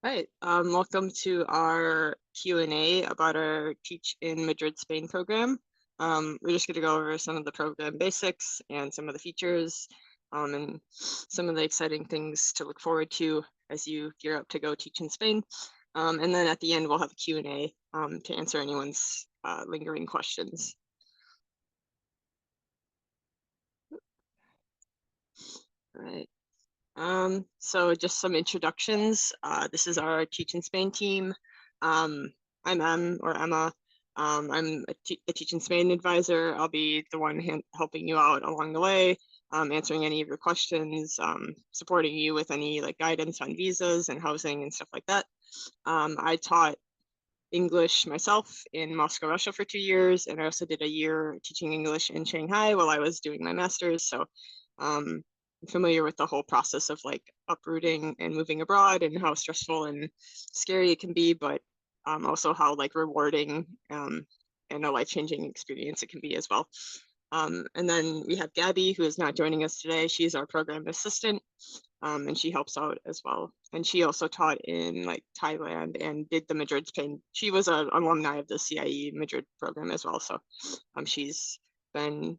Right. Welcome to our Q&A about our Teach in Madrid, Spain program. We're just going to go over some of the program basics and some of the features and some of the exciting things to look forward to as you gear up to go teach in Spain. And then at the end, we'll have a Q&A to answer anyone's lingering questions. All right. So just some introductions. This is our Teach in Spain team. I'm Emma. I'm a Teach in Spain advisor. I'll be the one helping you out along the way, answering any of your questions, supporting you with any like guidance on visas and housing and stuff like that. I taught English myself in Moscow, Russia for 2 years, and I also did a year teaching English in Shanghai while I was doing my master's. So I'm familiar with the whole process of like uprooting and moving abroad and how stressful and scary it can be, but also how like rewarding and a life-changing experience it can be as well. And then we have Gabby, who is not joining us today. She's our program assistant, and she helps out as well. And she also taught in like Thailand and did the Madrid, Spain. She was an alumni of the CIEE Madrid program as well. So she's been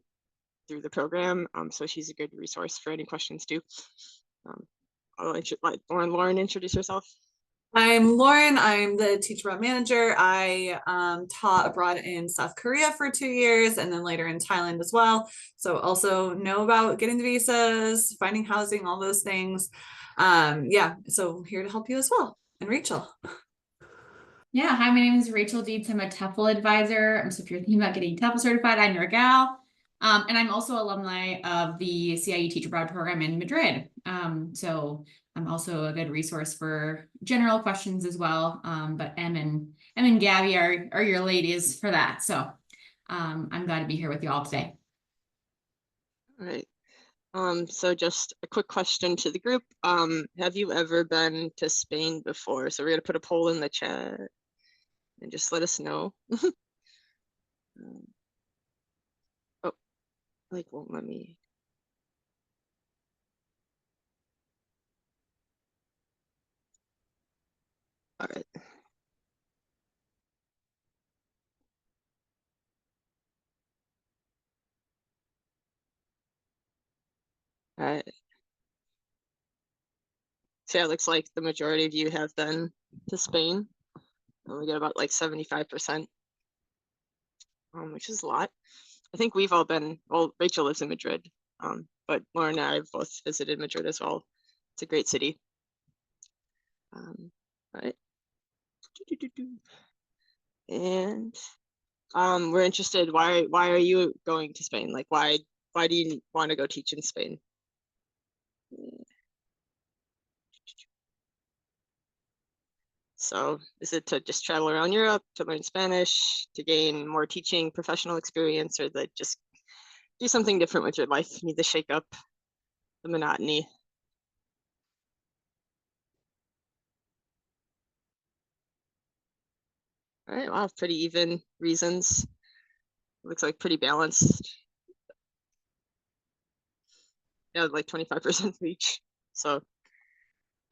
through the program, so she's a good resource for any questions too. I'll let Lauren introduce herself. I'm Lauren. I'm the teacher route manager. I taught abroad in South Korea for 2 years and then later in Thailand as well. So also know about getting the visas, finding housing, all those things. Yeah, so here to help you as well. And Rachel. Yeah, hi, my name is Rachel Dietz. I'm a TEFL advisor. So if you're thinking about getting TEFL certified, I'm your gal. And I'm also alumni of the CIEE Teach Abroad program in Madrid. So I'm also a good resource for general questions as well. But Em and Gabby are your ladies for that. So I'm glad to be here with you all today. All right. So just a quick question to the group. Have you ever been to Spain before? So we're gonna put a poll in the chat and just let us know. Oh, like won't let me. All right. All right. So yeah, it looks like the majority of you have been to Spain. We get about like 75%, which is a lot. I think we've all been, well, Rachel lives in Madrid, but Lauren and I have both visited Madrid as well. It's a great city. All right. And we're interested, why are you going to Spain? Like why do you want to go teach in Spain? So is it to just travel around Europe, to learn Spanish, to gain more teaching professional experience, or that just do something different with your life? You need to shake up the monotony. All right, wow, pretty even reasons. Looks like pretty balanced. Yeah, like 25% of each. So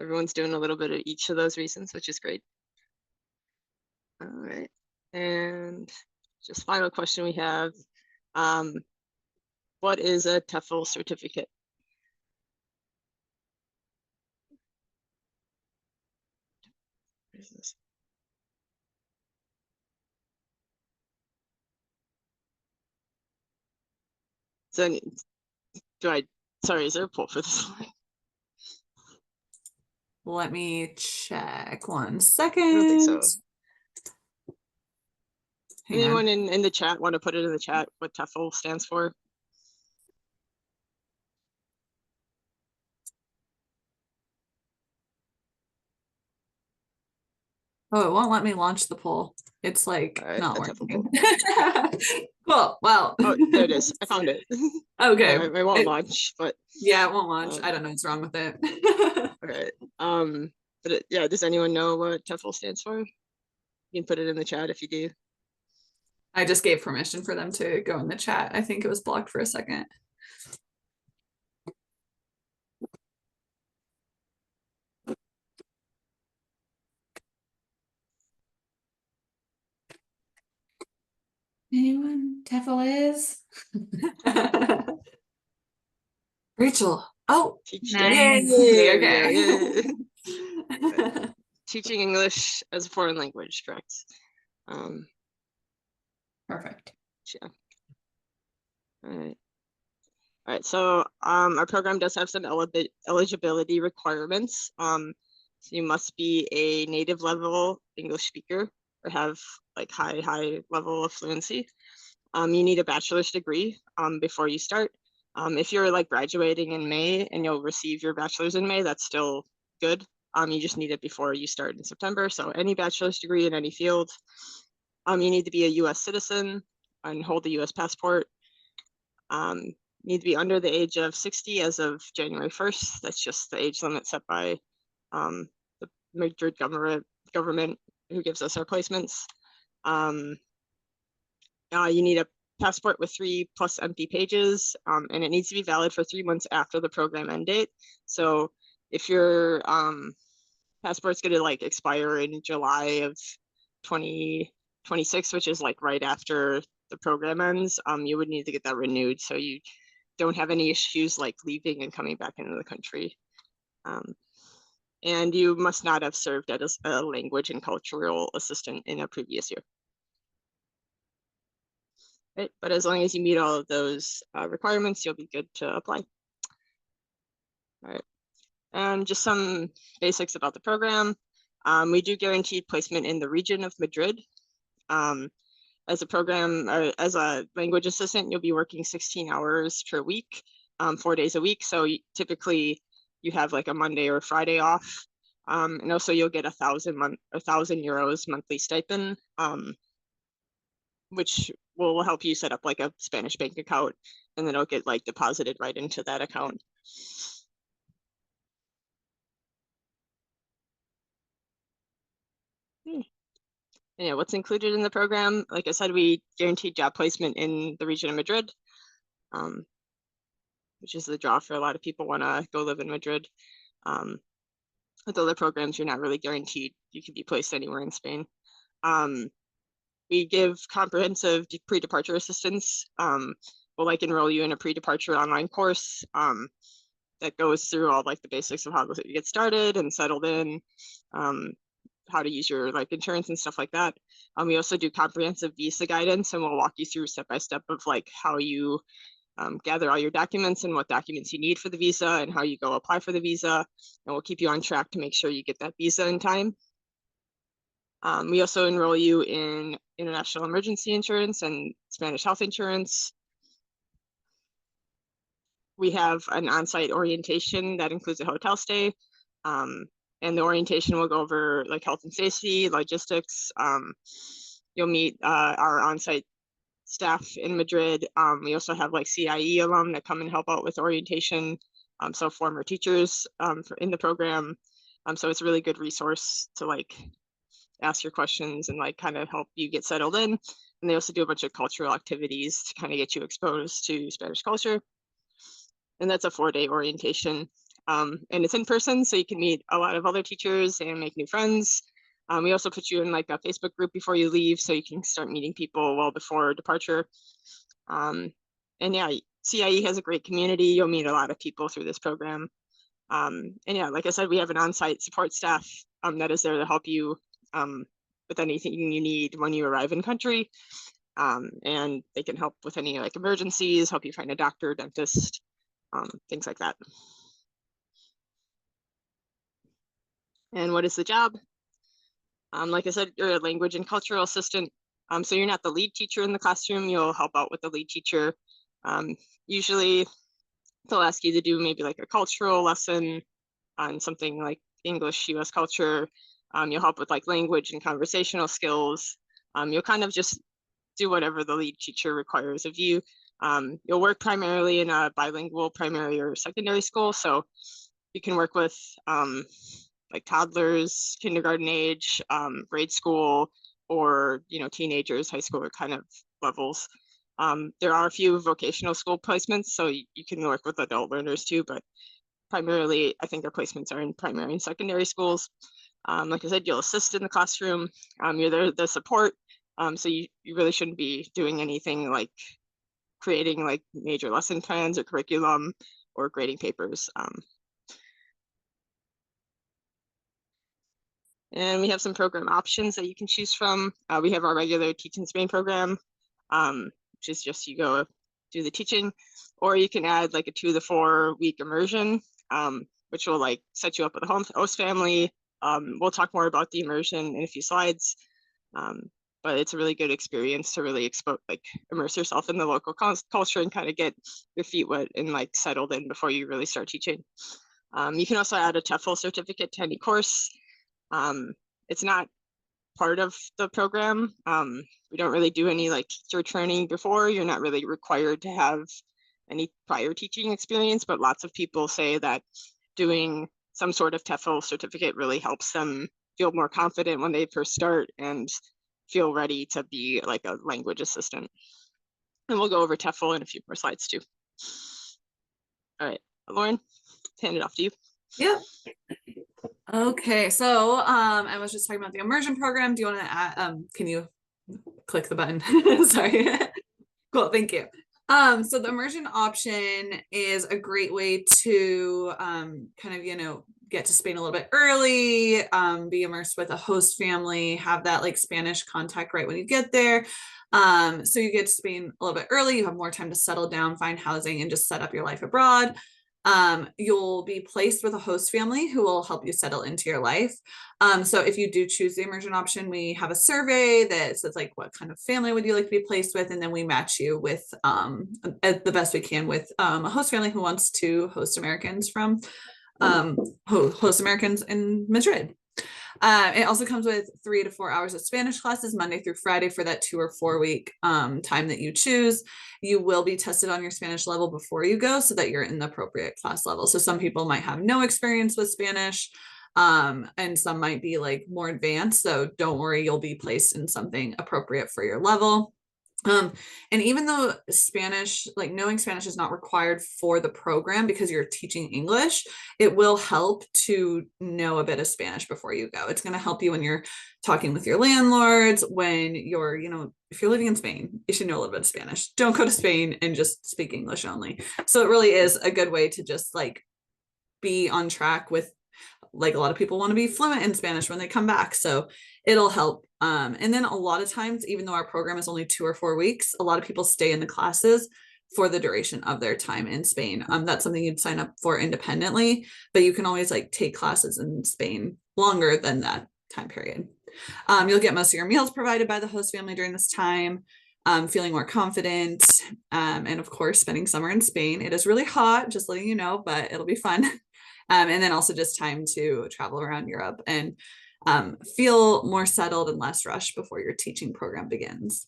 everyone's doing a little bit of each of those reasons, which is great. All right, and just final question we have. What is a TEFL certificate? What is this? So sorry, is there a poll for this one? Let me check 1 second. I don't think so. Hang Anyone on. in the chat want to put it in the chat what TEFL stands for? Oh, it won't let me launch the poll. It's like not working. Cool. Well. Oh, there it is. I found it. Okay. It won't launch, but yeah, it won't launch. I don't know what's wrong with it. All right. But yeah, does anyone know what TEFL stands for? You can put it in the chat if you do. I just gave permission for them to go in the chat. I think it was blocked for a second. Anyone? TEFL is? Rachel. Oh, Teaching. Nice. There we okay. go, yeah. Teaching English as a foreign language, correct? Perfect. Yeah. All right. So our program does have some eligibility requirements. So you must be a native level English speaker or have like high level of fluency. You need a bachelor's degree before you start. If you're like graduating in May and you'll receive your bachelor's in May, that's still good. You just need it before you start in September. So any bachelor's degree in any field. You need to be a US citizen and hold a US passport. Need to be under the age of 60 as of January 1st. That's just the age limit set by the Madrid government who gives us our placements. You need a passport with 3+ empty pages, and it needs to be valid for 3 months after the program end date. So if your passport's going to like expire in July of 2026, which is like right after the program ends, you would need to get that renewed so you don't have any issues like leaving and coming back into the country. And you must not have served as a language and cultural assistant in a previous year. Right? But as long as you meet all of those requirements, you'll be good to apply. All right. And just some basics about the program. We do guaranteed placement in the region of Madrid. As a program, as a language assistant, you'll be working 16 hours per week, 4 days a week. So typically you have like a Monday or Friday off. And also you'll get 1,000 euros monthly stipend, which will help you set up like a Spanish bank account, and then it'll get like deposited right into that account. Yeah, what's included in the program? Like I said, we guaranteed job placement in the region of Madrid, which is the draw for a lot of people want to go live in Madrid. With other programs, you're not really guaranteed. You can be placed anywhere in Spain. We give comprehensive pre-departure assistance. We'll like enroll you in a pre-departure online course that goes through all like the basics of how to get started and settled in, how to use your like insurance and stuff like that. We also do comprehensive visa guidance, and we'll walk you through step by step of like how you gather all your documents and what documents you need for the visa and how you go apply for the visa. And we'll keep you on track to make sure you get that visa in time. We also enroll you in international emergency insurance and Spanish health insurance. We have an on-site orientation that includes a hotel stay. And the orientation will go over like health and safety, logistics. You'll meet our on-site staff in Madrid. We also have like CIEE alum that come and help out with orientation. So former teachers in the program. So it's a really good resource to like ask your questions and like kind of help you get settled in. And they also do a bunch of cultural activities to kind of get you exposed to Spanish culture. And that's a 4-day orientation. And it's in person, so you can meet a lot of other teachers and make new friends. We also put you in like a Facebook group before you leave, so you can start meeting people well before departure. And yeah, CIE has a great community. You'll meet a lot of people through this program. And yeah, like I said, we have an on-site support staff that is there to help you with anything you need when you arrive in country. And they can help with any like emergencies, help you find a doctor, dentist, things like that. And what is the job? Like I said, you're a language and cultural assistant. So you're not the lead teacher in the classroom. You'll help out with the lead teacher. Usually they'll ask you to do maybe like a cultural lesson on something like English, US culture. You'll help with like language and conversational skills. You'll kind of just do whatever the lead teacher requires of you. You'll work primarily in a bilingual primary or secondary school. So you can work with like toddlers, kindergarten age, grade school, or teenagers, high school kind of levels. There are a few vocational school placements, so you can work with adult learners too, but primarily I think their placements are in primary and secondary schools. Like I said, you'll assist in the classroom. You're there to support So you really shouldn't be doing anything like creating like major lesson plans or curriculum or grading papers. And we have some program options that you can choose from. We have our regular Teach in Spain program, which is just you go do the teaching, or you can add like a 2 to 4 week immersion, which will like set you up with a host family. We'll talk more about the immersion in a few slides, but it's a really good experience to really immerse yourself in the local culture and kind of get your feet wet and like settled in before you really start teaching. You can also add a TEFL certificate to any course. It's not part of the program. We don't really do any like teacher training before. You're not really required to have any prior teaching experience, but lots of people say that doing some sort of TEFL certificate really helps them feel more confident when they first start and feel ready to be like a language assistant. And we'll go over TEFL in a few more slides too. All right, Lauren, hand it off to you. Yep. Okay, so I was just talking about the immersion program. Do you want to add, can you click the button? Sorry. Cool, thank you. So the immersion option is a great way to kind of, you know, get to Spain a little bit early, be immersed with a host family, have that like Spanish contact right when you get there. So you get to Spain a little bit early, you have more time to settle down, find housing, and just set up your life abroad. You'll be placed with a host family who will help you settle into your life. So if you do choose the immersion option, we have a survey that says like, what kind of family would you like to be placed with? And then we match you with, the best we can with a host family who wants to host Americans from, host Americans in Madrid. It also comes with 3 to 4 hours of Spanish classes Monday through Friday for that 2 or 4 week time that you choose. You will be tested on your Spanish level before you go so that you're in the appropriate class level. So some people might have no experience with Spanish, and some might be like more advanced. So don't worry, you'll be placed in something appropriate for your level. And even though Spanish, like knowing Spanish is not required for the program because you're teaching English, it will help to know a bit of Spanish before you go. It's going to help you when you're talking with your landlords, when you're, you know, if you're living in Spain, you should know a little bit of Spanish. Don't go to Spain and just speak English only. So it really is a good way to just like be on track with, like a lot of people want to be fluent in Spanish when they come back. So it'll help. And then a lot of times, even though our program is only 2 or 4 weeks, a lot of people stay in the classes for the duration of their time in Spain. That's something you'd sign up for independently, but you can always like take classes in Spain longer than that time period. You'll get most of your meals provided by the host family during this time, feeling more confident. And of course, spending summer in Spain. It is really hot, just letting you know, but it'll be fun. And then also just time to travel around Europe and feel more settled and less rushed before your teaching program begins.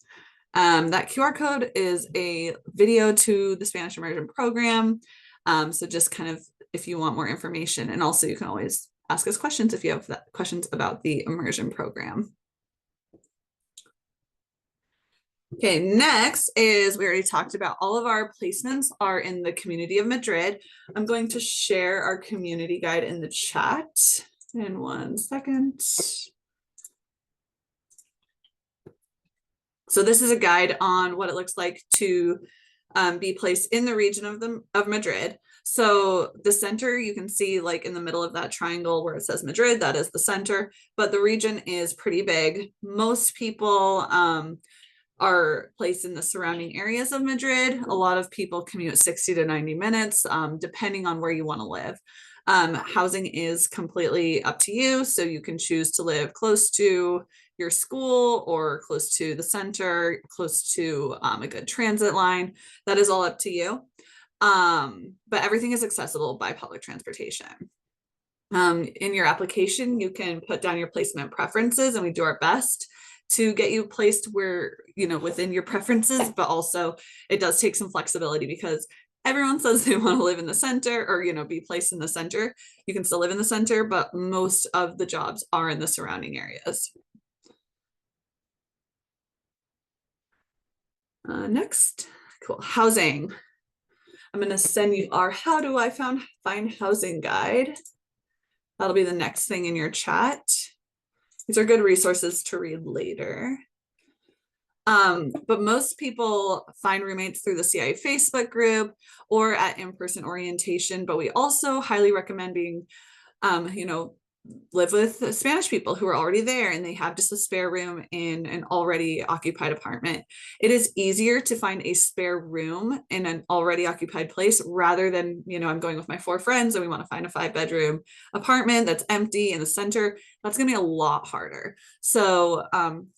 That QR code is a video to the Spanish immersion program. So just kind of if you want more information, and also you can always ask us questions if you have questions about the immersion program. Okay, next is, we already talked about all of our placements are in the community of Madrid. I'm going to share our community guide in the chat in 1 second. So this is a guide on what it looks like to be placed in the region of Madrid. So the center, you can see like in the middle of that triangle where it says Madrid, that is the center, but the region is pretty big. Most people are placed in the surrounding areas of Madrid. A lot of people commute 60 to 90 minutes, depending on where you want to live. Housing is completely up to you. So you can choose to live close to your school or close to the center, close to a good transit line. That is all up to you. But everything is accessible by public transportation. In your application, you can put down your placement preferences, and we do our best to get you placed where, you know, within your preferences, but also it does take some flexibility because everyone says they want to live in the center or, you know, be placed in the center. You can still live in the center, but most of the jobs are in the surrounding areas. Next, cool, housing. I'm going to send you our How Do I Find Housing guide. That'll be the next thing in your chat. These are good resources to read later. But most people find roommates through the CIEE Facebook group or at in-person orientation, but we also highly recommend being, live with Spanish people who are already there and they have just a spare room in an already occupied apartment. It is easier to find a spare room in an already occupied place rather than, I'm going with my 4 friends and we want to find a 5-bedroom apartment that's empty in the center. That's going to be a lot harder. So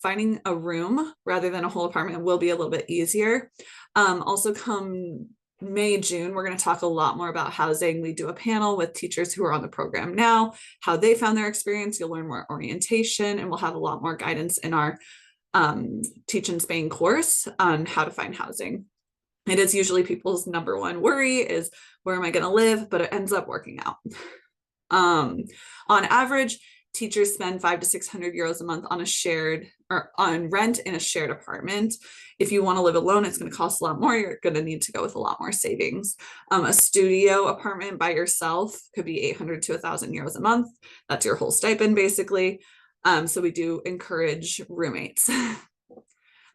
finding a room rather than a whole apartment will be a little bit easier. Also come May, June, we're going to talk a lot more about housing. We do a panel with teachers who are on the program now, how they found their experience. You'll learn more orientation, and we'll have a lot more guidance in our Teach in Spain course on how to find housing. It is usually people's number one worry is, where am I going to live? But it ends up working out. On average, teachers spend 500 to 600 euros a month on on rent in a shared apartment. If you want to live alone, it's going to cost a lot more. You're going to need to go with a lot more savings. A studio apartment by yourself could be 800 to 1,000 euros a month. That's your whole stipend, basically. So we do encourage roommates.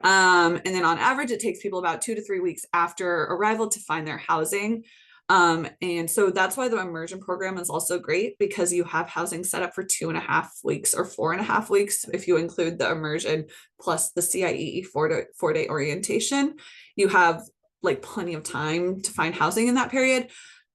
And then on average, it takes people about 2 to 3 weeks after arrival to find their housing. And so that's why the immersion program is also great, because you have housing set up for 2.5 weeks or 4.5 weeks. If you include the immersion plus the CIEE 4-day orientation, you have like plenty of time to find housing in that period.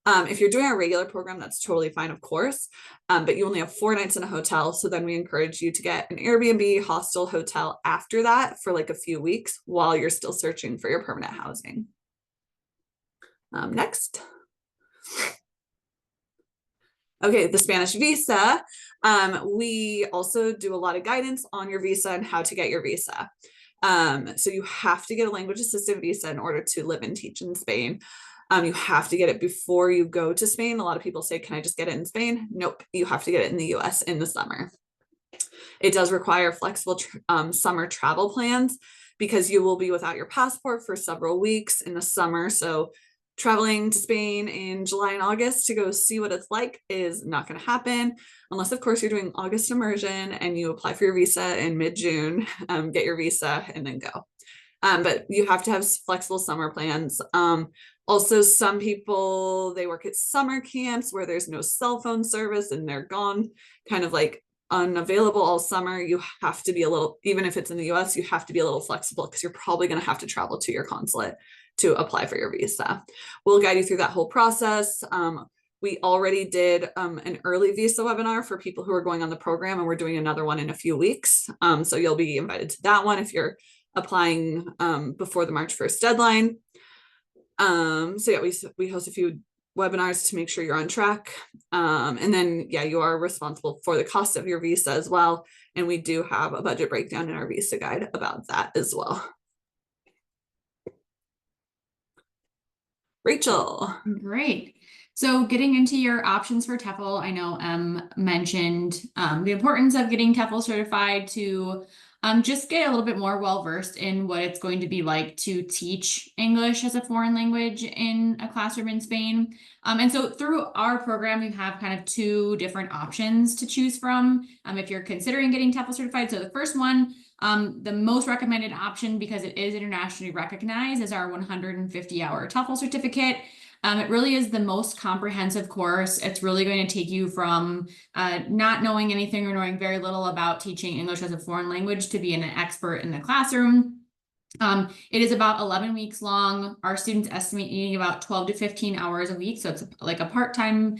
If you're doing a regular program, that's totally fine, of course, but you only have 4 nights in a hotel. So then we encourage you to get an Airbnb, hostel, hotel after that for like a few weeks while you're still searching for your permanent housing. Next. Okay, the Spanish visa. We also do a lot of guidance on your visa and how to get your visa. So you have to get a language assistant visa in order to live and teach in Spain. You have to get it before you go to Spain. A lot of people say, can I just get it in Spain? Nope, you have to get it in the US in the summer. It does require flexible summer travel plans because you will be without your passport for several weeks in the summer. So traveling to Spain in July and August to go see what it's like is not going to happen unless, of course, you're doing August immersion and you apply for your visa in mid-June, get your visa and then go. But you have to have flexible summer plans. Also, some people, they work at summer camps where there's no cell phone service and they're gone, kind of like unavailable all summer. You have to be a little, even if it's in the US, you have to be a little flexible because you're probably going to have to travel to your consulate to apply for your visa. We'll guide you through that whole process. We already did an early visa webinar for people who are going on the program, and we're doing another one in a few weeks. So you'll be invited to that one if you're applying before the March 1st deadline. So yeah, we host a few webinars to make sure you're on track. And then, yeah, you are responsible for the cost of your visa as well. And we do have a budget breakdown in our visa guide about that as well. Rachel. Great. So getting into your options for TEFL, I know mentioned the importance of getting TEFL certified to just get a little bit more well-versed in what it's going to be like to teach English as a foreign language in a classroom in Spain. And so through our program, we have kind of 2 different options to choose from if you're considering getting TEFL certified. So the first one, the most recommended option, because it is internationally recognized, is our 150-hour TEFL certificate. It really is the most comprehensive course. It's really going to take you from not knowing anything or knowing very little about teaching English as a foreign language to being an expert in the classroom. It is about 11 weeks long. Our students estimate needing about 12 to 15 hours a week. So it's like a part-time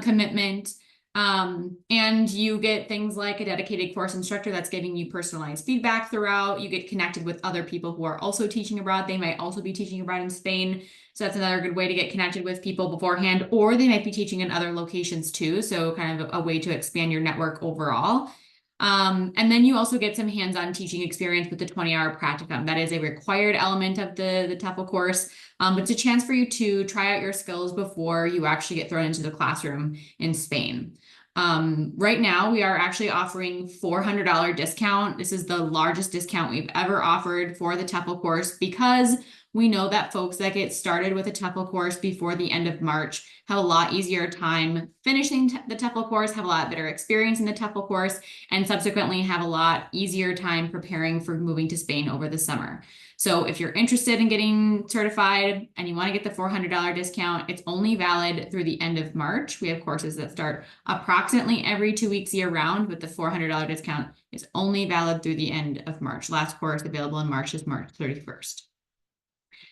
commitment. And you get things like a dedicated course instructor that's giving you personalized feedback throughout. You get connected with other people who are also teaching abroad. They might also be teaching abroad in Spain. So that's another good way to get connected with people beforehand, or they might be teaching in other locations too. So kind of a way to expand your network overall. And then you also get some hands-on teaching experience with the 20-hour practicum. That is a required element of the TEFL course, but it's a chance for you to try out your skills before you actually get thrown into the classroom in Spain. Right now, we are actually offering $400 discount. This is the largest discount we've ever offered for the TEFL course because We know that folks that get started with a TEFL course before the end of March have a lot easier time finishing the TEFL course, have a lot better experience in the TEFL course, and subsequently have a lot easier time preparing for moving to Spain over the summer. So if you're interested in getting certified and you want to get the $400 discount, it's only valid through the end of March. We have courses that start approximately every 2 weeks year round, but the $400 discount is only valid through the end of March. Last course available in March is March 31st.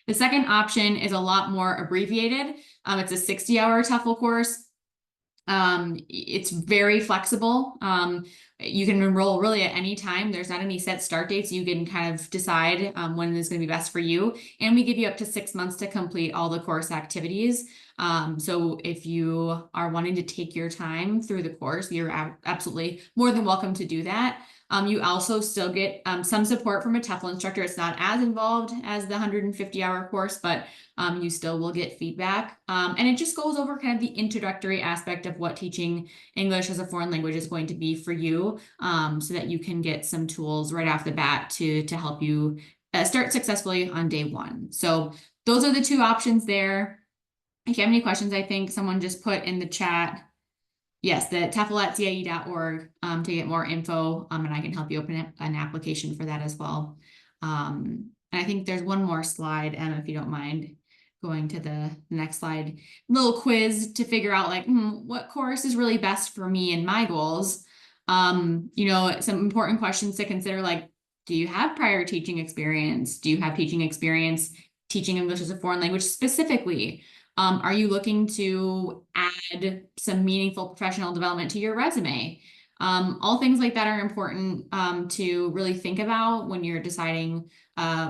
The second option is a lot more abbreviated. It's a 60-hour TEFL course. It's very flexible. You can enroll really at any time. There's not any set start dates. You can kind of decide when is going to be best for you. And we give you up to 6 months to complete all the course activities. So if you are wanting to take your time through the course, you're absolutely more than welcome to do that. You also still get some support from a TEFL instructor. It's not as involved as the 150-hour course, but you still will get feedback. And it just goes over kind of the introductory aspect of what teaching English as a foreign language is going to be for you, so that you can get some tools right off the bat to help you start successfully on day one. So those are the two options there. If you have any questions, I think someone just put in the chat, yes, the TEFL@CIEE.org to get more info, and I can help you open an application for that as well. And I think there's one more slide, Emma, if you don't mind going to the next slide. Little quiz to figure out like, what course is really best for me and my goals. You know, some important questions to consider, like, do you have prior teaching experience? Do you have teaching experience teaching English as a foreign language specifically? Are you looking to add some meaningful professional development to your resume? All things like that are important to really think about when you're deciding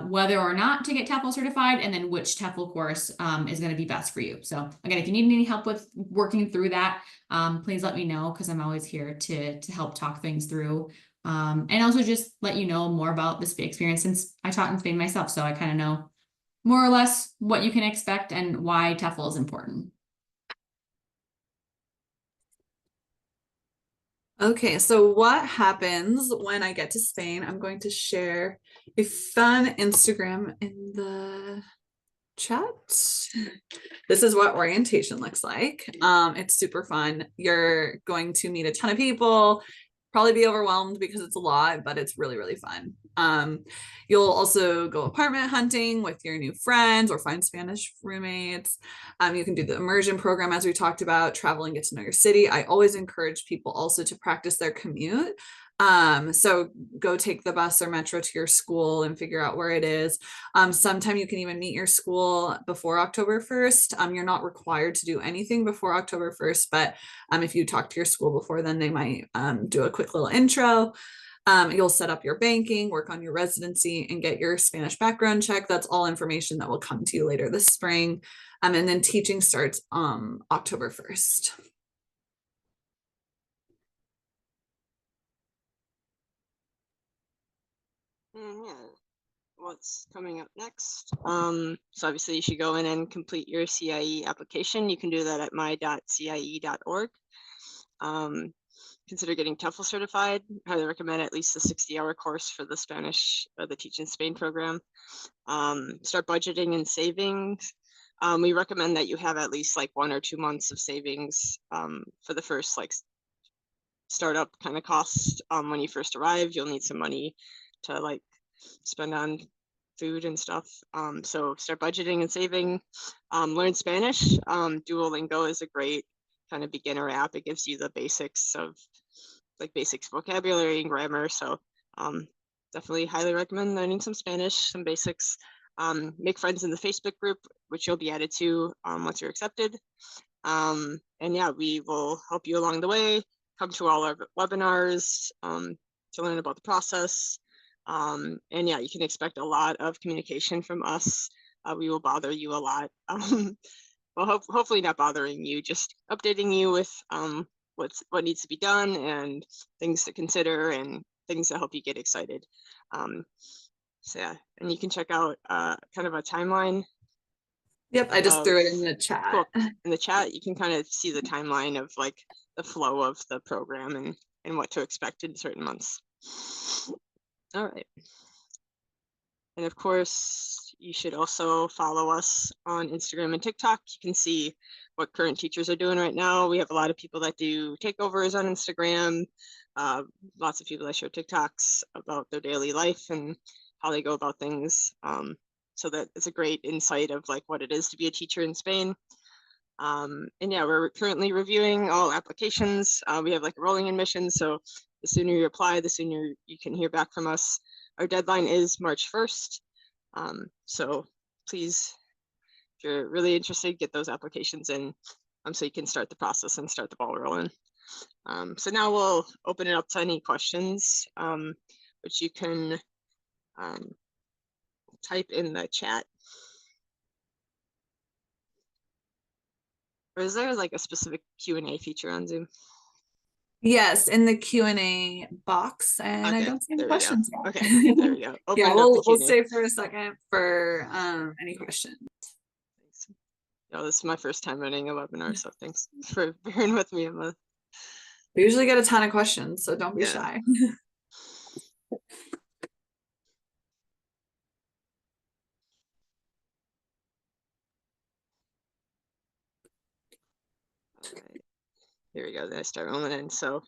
whether or not to get TEFL certified, and then which TEFL course is going to be best for you. So again, if you need any help with working through that, please let me know, because I'm always here to help talk things through. And also just let you know more about this experience, since I taught in Spain myself, so I kind of know more or less what you can expect and why TEFL is important. Okay, so what happens when I get to Spain? I'm going to share a fun Instagram in the chat. This is what orientation looks like. It's super fun. You're going to meet a ton of people, probably be overwhelmed because it's a lot, but it's really, really fun. You'll also go apartment hunting with your new friends or find Spanish roommates. You can do the immersion program, as we talked about, travel and get to know your city. I always encourage people also to practice their commute. So go take the bus or metro to your school and figure out where it is. Sometime you can even meet your school before October 1st. You're not required to do anything before October 1st, but if you talk to your school before then, they might do a quick little intro. You'll set up your banking, work on your residency, and get your Spanish background check. That's all information that will come to you later this spring. And then teaching starts October 1st. Yeah. What's coming up next? So obviously you should go in and complete your CIE application. You can do that at my.ciee.org. Consider getting TEFL certified. I highly recommend at least the 60-hour course for the Spanish, the Teach in Spain program. Start budgeting and savings. We recommend that you have at least like 1 or 2 months of savings for the first like startup kind of costs. When you first arrive, you'll need some money to like spend on food and stuff. So start budgeting and saving. Learn Spanish. Duolingo is a great kind of beginner app. It gives you the basics of like basics vocabulary and grammar. So definitely highly recommend learning some Spanish, some basics. Make friends in the Facebook group, which you'll be added to once you're accepted. And yeah, we will help you along the way. Come to all our webinars to learn about the process. And yeah, you can expect a lot of communication from us. We will bother you a lot. Well, hopefully not bothering you, just updating you with what needs to be done and things to consider and things that help you get excited. So yeah, and you can check out kind of a timeline. Yep, I just threw it in the chat. Cool. In the chat, you can kind of see the timeline of like the flow of the program and what to expect in certain months. All right. And of course, you should also follow us on Instagram and TikTok. You can see what current teachers are doing right now. We have a lot of people that do takeovers on Instagram, lots of people that share TikToks about their daily life and how they go about things. So that it's a great insight of like what it is to be a teacher in Spain. And yeah, we're currently reviewing all applications. We have like a rolling admission, so the sooner you apply, the sooner you can hear back from us. Our deadline is March 1st. So please, if you're really interested, get those applications in so you can start the process and start the ball rolling. So now we'll open it up to any questions, which you can type in the chat. Or is there like a specific Q&A feature on Zoom? Yes, in the Q&A box, and okay, I don't see any questions yet. Okay, there we go. Open Yeah, up we'll the stay for a second for any questions. Thanks. Yeah, this is my first time running a webinar, so thanks for bearing with me, Emma. We usually get a ton of questions, so don't be Yeah. shy. Right. Here we go. Then I start rolling in. So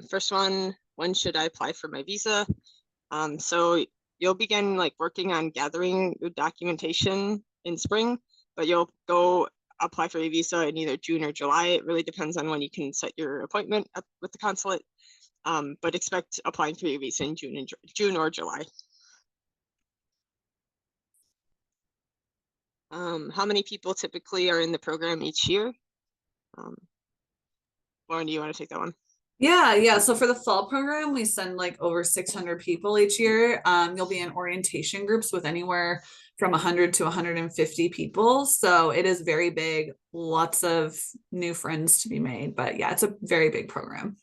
first one, when should I apply for my visa? So you'll begin like working on gathering your documentation in spring, but you'll go apply for a visa in either June or July. It really depends on when you can set your appointment up with the consulate. But expect applying for your visa in June or July. How many people typically are in the program each year? Lauren, do you want to take that one? Yeah. So for the fall program, we send like over 600 people each year. You'll be in orientation groups with anywhere from 100 to 150 people. So it is very big, lots of new friends to be made. But yeah, it's a very big program.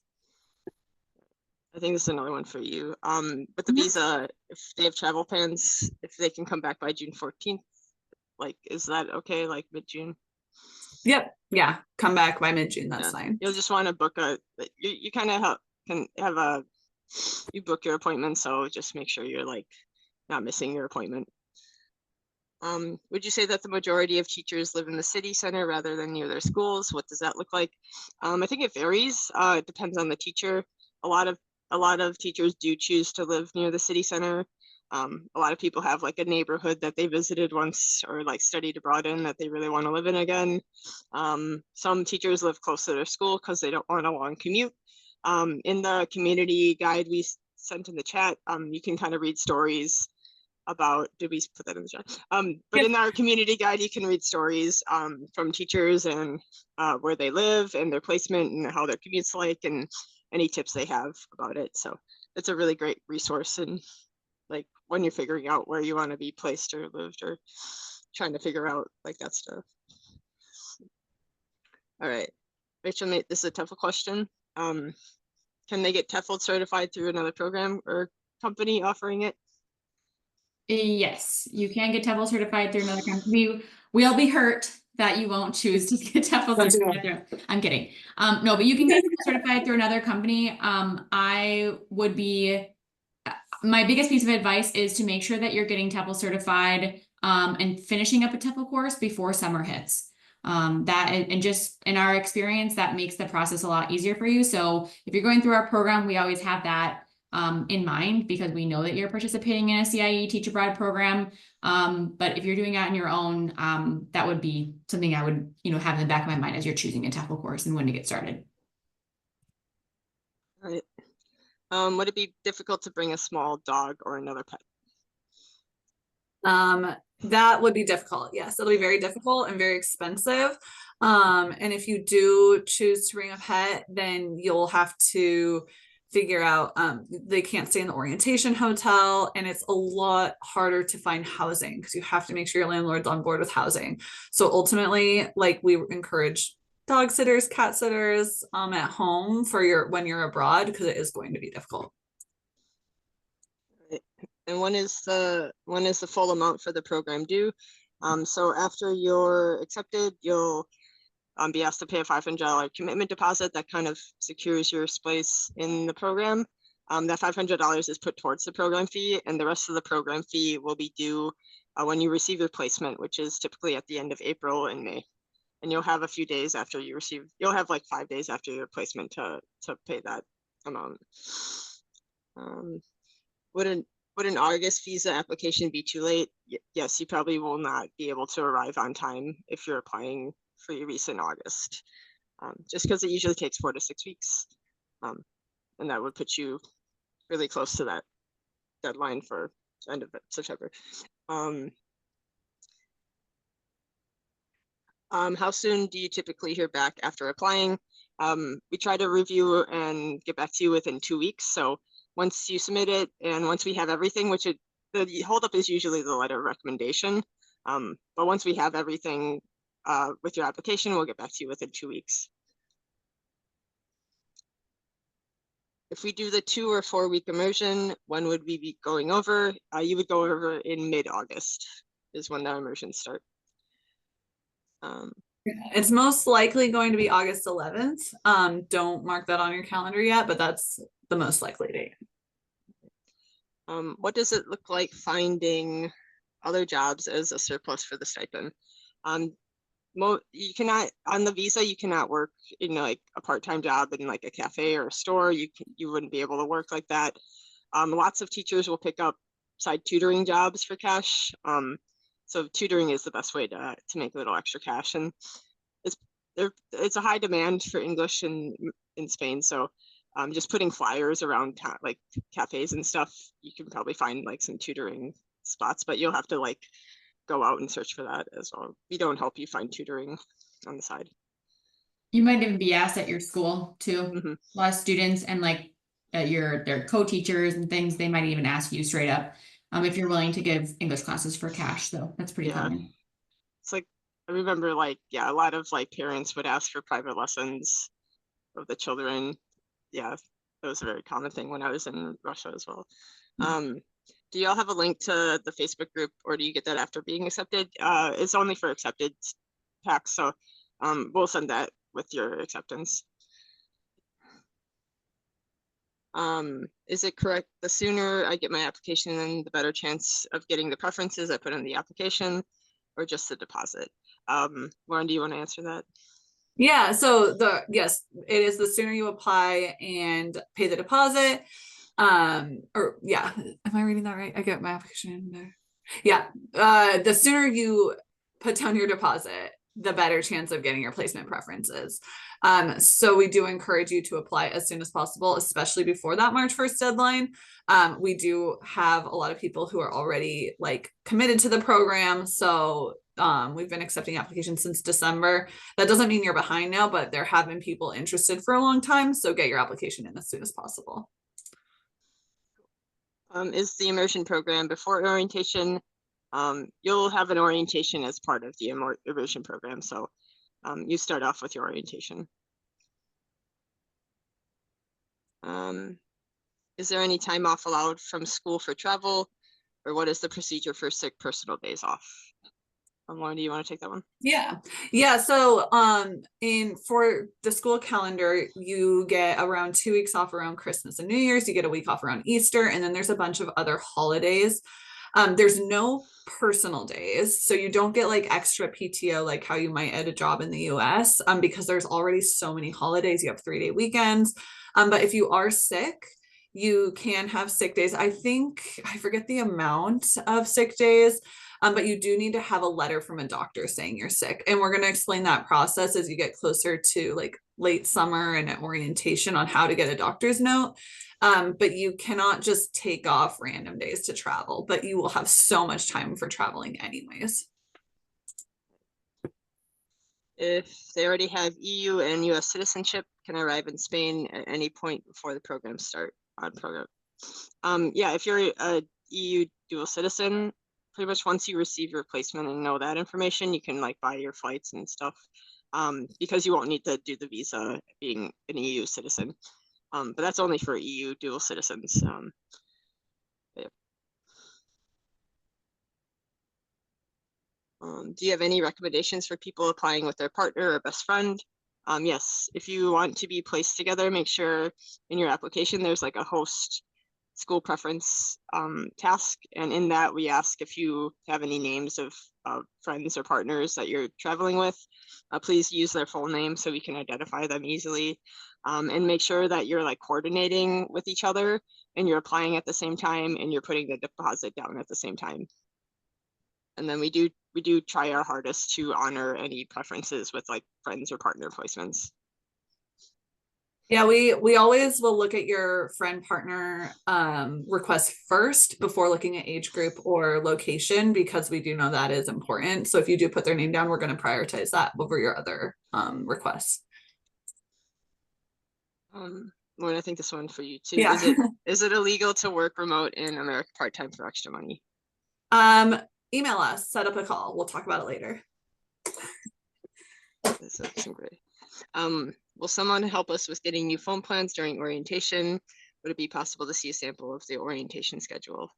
I think this is another one for you. With the visa, if they have travel plans, if they can come back by June 14th, like, is that okay? Like mid-June? Yep. Yeah. Come back by mid-June. That's fine. You'll just want to book you kind of can have you book your appointment. So just make sure you're like not missing your appointment. Would you say that the majority of teachers live in the city center rather than near their schools? What does that look like? I think it varies. It depends on the teacher. A lot of teachers do choose to live near the city center. A lot of people have like a neighborhood that they visited once or like studied abroad in that they really want to live in again. Some teachers live close to their school because they don't want a long commute. In the community guide we sent in the chat, you can kind of read stories about, did we put that in the chat? But yep. In our community guide, you can read stories from teachers and where they live and their placement and how their commute's like and any tips they have about it. So it's a really great resource. And like when you're figuring out where you want to be placed or lived or trying to figure out like that stuff. All right, Rachel, this is a TEFL question. Can they get TEFL certified through another program or company offering it? Yes, you can get TEFL certified through another company. We'll be hurt that you won't choose to get TEFL certified through. I'm kidding. No, but you can get certified through another company. I would be, my biggest piece of advice is to make sure that you're getting TEFL certified and finishing up a TEFL course before summer hits. And just in our experience, that makes the process a lot easier for you. So if you're going through our program, we always have that in mind because we know that you're participating in a CIEE Teach Abroad program. But if you're doing that on your own, that would be something I would, have in the back of my mind as you're choosing a TEFL course and when to get started. All right. Would it be difficult to bring a small dog or another pet? That would be difficult. Yes, it'll be very difficult and very expensive. And if you do choose to bring a pet, then you'll have to figure out, they can't stay in the orientation hotel, and it's a lot harder to find housing because you have to make sure your landlord's on board with housing. So ultimately, like, we encourage dog sitters, cat sitters at home for when you're abroad, because it is going to be difficult. And when is the full amount for the program due? So after you're accepted, you'll be asked to pay a $500 commitment deposit that kind of secures your space in the program. That $500 is put towards the program fee, and the rest of the program fee will be due when you receive your placement, which is typically at the end of April and May. And you'll have a few days after you receive, you'll have like 5 days after your placement to pay that amount. Would an August visa application be too late? Yes, you probably will not be able to arrive on time if you're applying for your visa in August, just because it usually takes 4 to 6 weeks. And that would put you really close to that deadline for end of September. How soon do you typically hear back after applying? We try to review and get back to you within 2 weeks. So once you submit it and once we have everything, which the holdup is usually the letter of recommendation. But once we have everything with your application, we'll get back to you within 2 weeks. If we do the 2 or 4 week immersion, when would we be going over? You would go over in mid-August is when the immersions start. It's most likely going to be August 11th. Don't mark that on your calendar yet, but that's the most likely date. What does it look like finding other jobs as a surplus for the stipend? You cannot, on the visa, you cannot work in like a part-time job in like a cafe or a store. You wouldn't be able to work like that. Lots of teachers will pick up side tutoring jobs for cash. So tutoring is the best way to make a little extra cash, and it's a high demand for English in Spain. So just putting flyers around like cafes and stuff, you can probably find like some tutoring spots, but you'll have to like go out and search for that as well. We don't help you find tutoring on the side. You might even be asked at your school too. A lot of students and like their co-teachers and things, they might even ask you straight up if you're willing to give English classes for cash. So that's pretty common. It's like, I remember like, a lot of like parents would ask for private lessons of the children. Yeah, that was a very common thing when I was in Russia as well. Do y'all have a link to the Facebook group, or do you get that after being accepted? It's only for accepted packs, so we'll send that with your acceptance. Is it correct, the sooner I get my application in, the better chance of getting the preferences I put in the application, or just the deposit? Lauren, do you want to answer that? Yeah, so yes, it is the sooner you apply and pay the deposit. Or yeah, am I reading that right? I get my application in there. Yeah, the sooner you put down your deposit, the better chance of getting your placement preferences. So we do encourage you to apply as soon as possible, especially before that March 1st deadline. We do have a lot of people who are already like committed to the program. So we've been accepting applications since December. That doesn't mean you're behind now, but there have been people interested for a long time. So get your application in as soon as possible. Is the immersion program before orientation? You'll have an orientation as part of the immersion program. So you start off with your orientation. Is there any time off allowed from school for travel, or what is the procedure for sick personal days off? Lauren, do you want to take that one? Yeah. So for the school calendar, you get around 2 weeks off around Christmas and New Year's. You get a week off around Easter, and then there's a bunch of other holidays. There's no personal days, so you don't get like extra PTO like how you might at a job in the US, because there's already so many holidays. You have 3-day weekends, but if you are sick, you can have sick days. I forget the amount of sick days, but you do need to have a letter from a doctor saying you're sick. And we're going to explain that process as you get closer to like late summer and at orientation on how to get a doctor's note. But you cannot just take off random days to travel, but you will have so much time for traveling anyways. If they already have EU and US citizenship, can arrive in Spain at any point before the program start on program. Yeah, if you're a EU dual citizen, pretty much once you receive your placement and know that information, you can like buy your flights and stuff, because you won't need to do the visa being an EU citizen. But that's only for EU dual citizens. Yeah. Do you have any recommendations for people applying with their partner or best friend? Yes, if you want to be placed together, make sure in your application there's like a host school preference task. And in that, we ask if you have any names of friends or partners that you're traveling with. Please use their full name so we can identify them easily, and make sure that you're like coordinating with each other and you're applying at the same time and you're putting the deposit down at the same time. And then we do try our hardest to honor any preferences with like friends or partner placements. Yeah, we always will look at your friend partner request first before looking at age group or location, because we do know that is important. So if you do put their name down, we're going to prioritize that over your other requests. Lauren, I think this one for you too. Yeah. Is it illegal to work remote in America part-time for extra money? Email us, set up a call. We'll talk about it later. That's great. Will someone help us with getting new phone plans during orientation? Would it be possible to see a sample of the orientation schedule?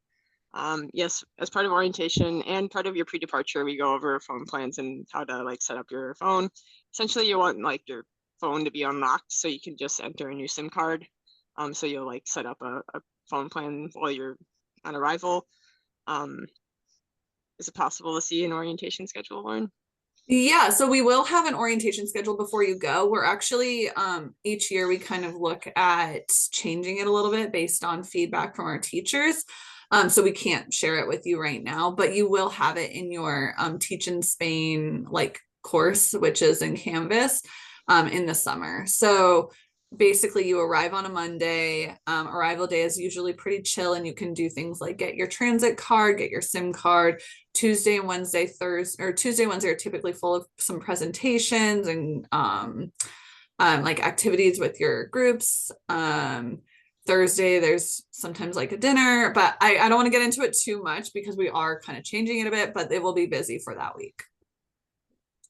Yes, as part of orientation and part of your pre-departure, we go over phone plans and how to like set up your phone. Essentially, you want like your phone to be unlocked so you can just enter a new SIM card. So you'll like set up a phone plan while you're on arrival. Is it possible to see an orientation schedule, Lauren? Yeah, so we will have an orientation schedule before you go. We're actually each year we kind of look at changing it a little bit based on feedback from our teachers. So we can't share it with you right now, but you will have it in your Teach in Spain like course, which is in Canvas in the summer. So basically you arrive on a Monday. Arrival day is usually pretty chill, and you can do things like get your transit card, get your SIM card. Tuesday and Wednesday, Tuesday, Wednesday are typically full of some presentations and like activities with your groups. Thursday, there's sometimes like a dinner, but I don't want to get into it too much because we are kind of changing it a bit, but it will be busy for that week.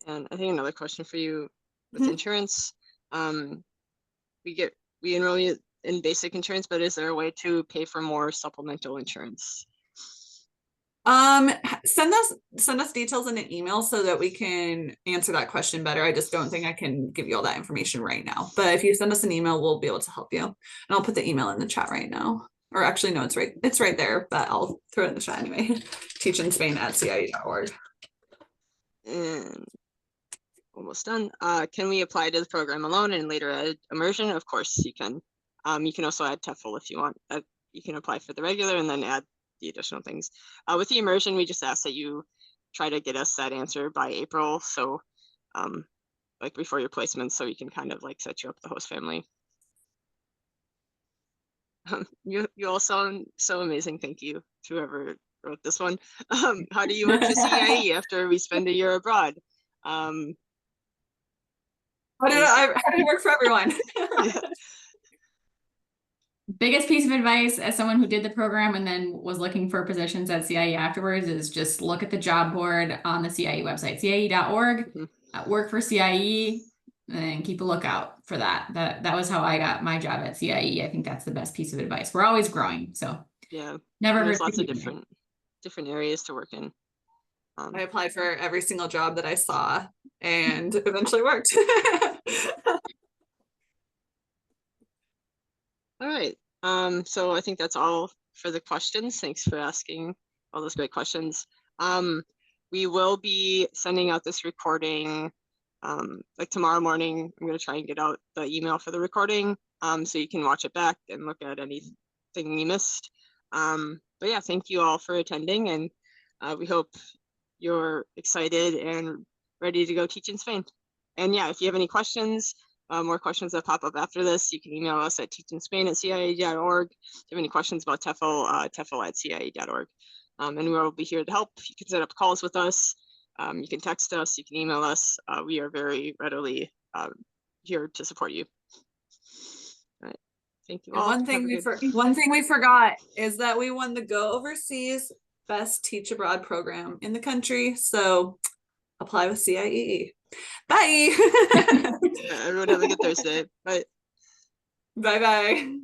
And I think another question for you with insurance, we enroll you in basic insurance, but is there a way to pay for more supplemental insurance? Send us details in an email so that we can answer that question better. I just don't think I can give you all that information right now, but if you send us an email, we'll be able to help you. And I'll put the email in the chat right now, or actually no, it's right there, but I'll throw it in the chat anyway. teachinspain@CIEE.org. And almost done. Can we apply to the program alone and later add immersion? Of course you can. You can also add TEFL if you want. You can apply for the regular and then add the additional things. With the immersion, we just ask that you try to get us that answer by April. So like before your placement, so we can kind of like set you up the host family. You all sound so amazing. Thank you to whoever wrote this one. How do you work for CIEE after we spend a year abroad? How did it work for everyone? Yeah. Biggest piece of advice as someone who did the program and then was looking for positions at CIEE afterwards is just look at the job board on the CIEE website, CIEE.org, work for CIEE, and keep a lookout for that. That was how I got my job at CIEE. I think that's the best piece of advice. We're always growing, so yeah, never there's lots of different areas to work in. I applied for every single job that I saw and eventually worked. All right. So I think that's all for the questions. Thanks for asking all those great questions. We will be sending out this recording like tomorrow morning. I'm going to try and get out the email for the recording so you can watch it back and look at anything you missed. But yeah, thank you all for attending, and we hope you're excited and ready to go teach in Spain. And yeah, if you have any questions, more questions that pop up after this, you can email us at teachinspain@ciee.org. If you have any questions about TEFL, TEFL@ciee.org. And we'll be here to help. You can set up calls with us. You can text us, you can email us. We are very readily here to support you. All right. Thank you all. One thing we forgot is that we won the Go Overseas Best Teach Abroad program in the country. So apply with CIEE. Bye. Everyone have a good Thursday. Bye. Bye-bye.